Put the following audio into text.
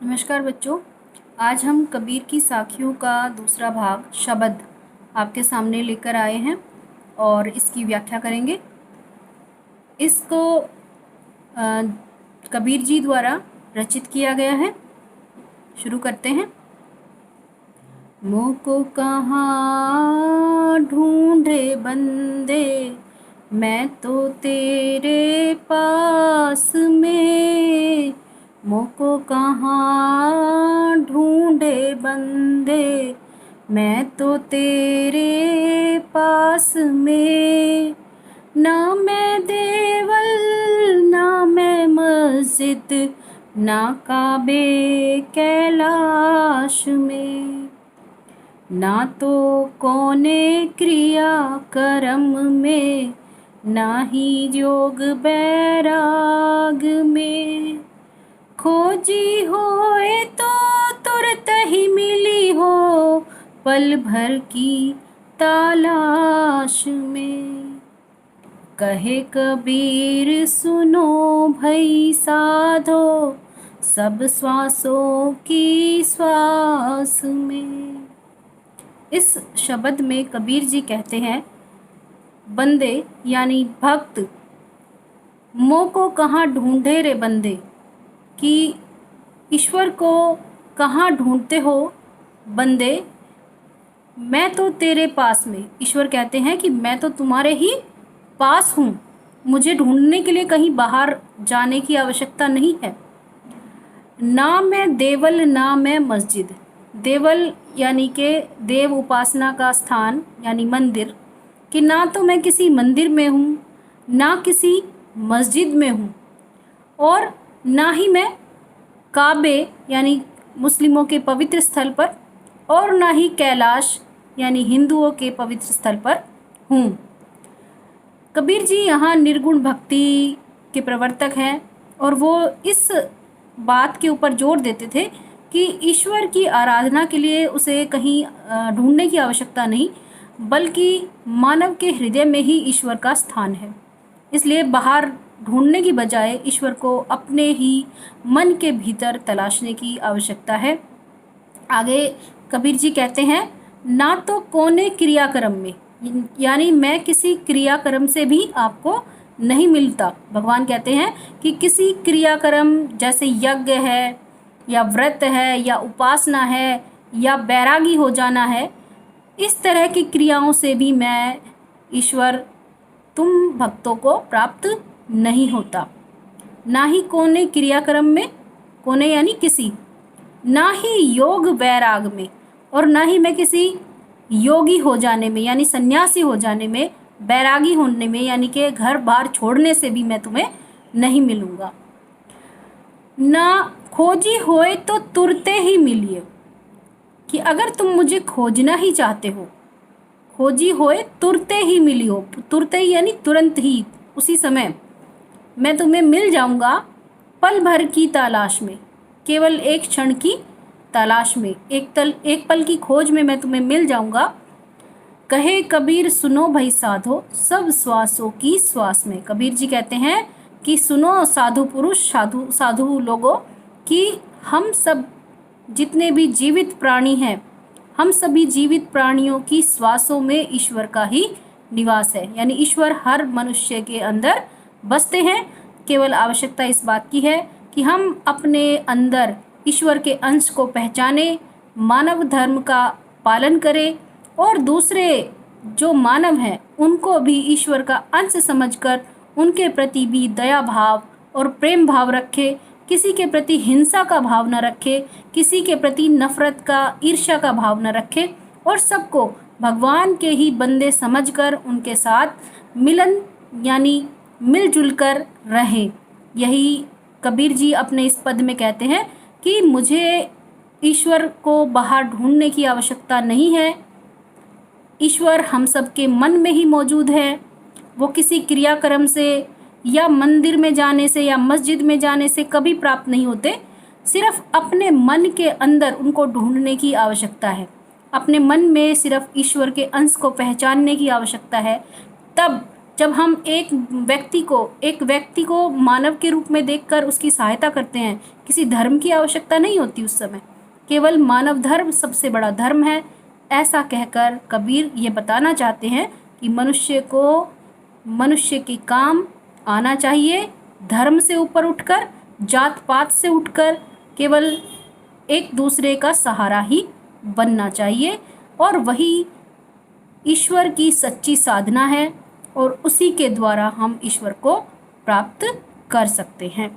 नमस्कार बच्चों। आज हम कबीर की साखियों का दूसरा भाग शबद आपके सामने लेकर आए हैं और इसकी व्याख्या करेंगे। इसको अ, कबीर जी द्वारा रचित किया गया है। शुरू करते हैं। मोको कहाँ ढूंढे बंदे, मैं तो तेरे पास में। मोको कहाँ ढूंढे बंदे, मैं तो तेरे पास में। ना मैं देवल ना मैं मस्जिद, ना काबे कैलाश में। ना तो कोने क्रिया कर्म में, ना ही योग बैराग में। खोजी होए तो तुरत ही मिली हो, पल भर की तलाश में। कहे कबीर सुनो भई साधो, सब श्वासों की श्वास में। इस शब्द में कबीर जी कहते हैं, बंदे यानी भक्त, मों को कहाँ ढूंढे रे बंदे, कि ईश्वर को कहाँ ढूंढते हो बंदे। मैं तो तेरे पास में। ईश्वर कहते हैं कि मैं तो तुम्हारे ही पास हूँ, मुझे ढूंढने के लिए कहीं बाहर जाने की आवश्यकता नहीं है। ना मैं देवल ना मैं मस्जिद। देवल यानी के देव उपासना का स्थान यानी मंदिर, कि ना तो मैं किसी मंदिर में हूँ ना किसी मस्जिद में हूँ, और ना ही मैं काबे यानी मुस्लिमों के पवित्र स्थल पर, और ना ही कैलाश यानी हिंदुओं के पवित्र स्थल पर हूँ। कबीर जी यहाँ निर्गुण भक्ति के प्रवर्तक हैं और वो इस बात के ऊपर जोर देते थे कि ईश्वर की आराधना के लिए उसे कहीं ढूंढने की आवश्यकता नहीं, बल्कि मानव के हृदय में ही ईश्वर का स्थान है। इसलिए बाहर ढूंढने की बजाय ईश्वर को अपने ही मन के भीतर तलाशने की आवश्यकता है। आगे कबीर जी कहते हैं, ना तो कोने क्रियाक्रम में, यानी मैं किसी क्रियाक्रम से भी आपको नहीं मिलता। भगवान कहते हैं कि किसी क्रियाक्रम जैसे यज्ञ है या व्रत है या उपासना है या बैरागी हो जाना है, इस तरह की क्रियाओं से भी मैं ईश्वर तुम भक्तों को प्राप्त नहीं होता। ना ही कोने क्रियाक्रम में, कोने यानी किसी, ना ही योग वैराग में, और ना ही मैं किसी योगी हो जाने में यानी सन्यासी हो जाने में, बैरागी होने में यानी कि घर बार छोड़ने से भी मैं तुम्हें नहीं मिलूँगा। ना खोजी होए तो तुरते ही मिलिए, कि अगर तुम मुझे खोजना ही चाहते हो, खोजी होए तुरते ही मिली हो, तुरते ही यानी तुरंत ही, उसी समय मैं तुम्हें मिल जाऊंगा। पल भर की तलाश में, केवल एक क्षण की तलाश में, एक पल की खोज में मैं तुम्हें मिल जाऊंगा। कहे कबीर सुनो भाई साधो, सब श्वासों की श्वास में। कबीर जी कहते हैं कि सुनो साधु पुरुष, साधु लोगों, कि हम सब जितने भी जीवित प्राणी हैं, हम सभी जीवित प्राणियों की श्वासों में ईश्वर का ही निवास है। यानी ईश्वर हर मनुष्य के अंदर बसते हैं। केवल आवश्यकता इस बात की है कि हम अपने अंदर ईश्वर के अंश को पहचाने, मानव धर्म का पालन करें और दूसरे जो मानव हैं उनको भी ईश्वर का अंश समझकर उनके प्रति भी दया भाव और प्रेम भाव रखें। किसी के प्रति हिंसा का भाव न रखे, किसी के प्रति नफरत का, ईर्ष्या का भाव न रखे, और सबको भगवान के ही बंदे समझकर उनके साथ मिलन यानी मिलजुल कर रहें। यही कबीर जी अपने इस पद में कहते हैं कि मुझे ईश्वर को बाहर ढूंढने की आवश्यकता नहीं है। ईश्वर हम सब के मन में ही मौजूद है। वो किसी क्रियाक्रम से या मंदिर में जाने से या मस्जिद में जाने से कभी प्राप्त नहीं होते। सिर्फ अपने मन के अंदर उनको ढूंढने की आवश्यकता है। अपने मन में सिर्फ ईश्वर के अंश को पहचानने की आवश्यकता है। तब जब हम एक व्यक्ति को मानव के रूप में देखकर उसकी सहायता करते हैं, किसी धर्म की आवश्यकता नहीं होती उस समय, केवल मानव धर्म सबसे बड़ा धर्म है। ऐसा कहकर कबीर ये बताना चाहते हैं कि मनुष्य के काम आना चाहिए, धर्म से ऊपर उठकर, जात पात से उठकर, केवल एक दूसरे का सहारा ही बनना चाहिए, और वही ईश्वर की सच्ची साधना है और उसी के द्वारा हम ईश्वर को प्राप्त कर सकते हैं।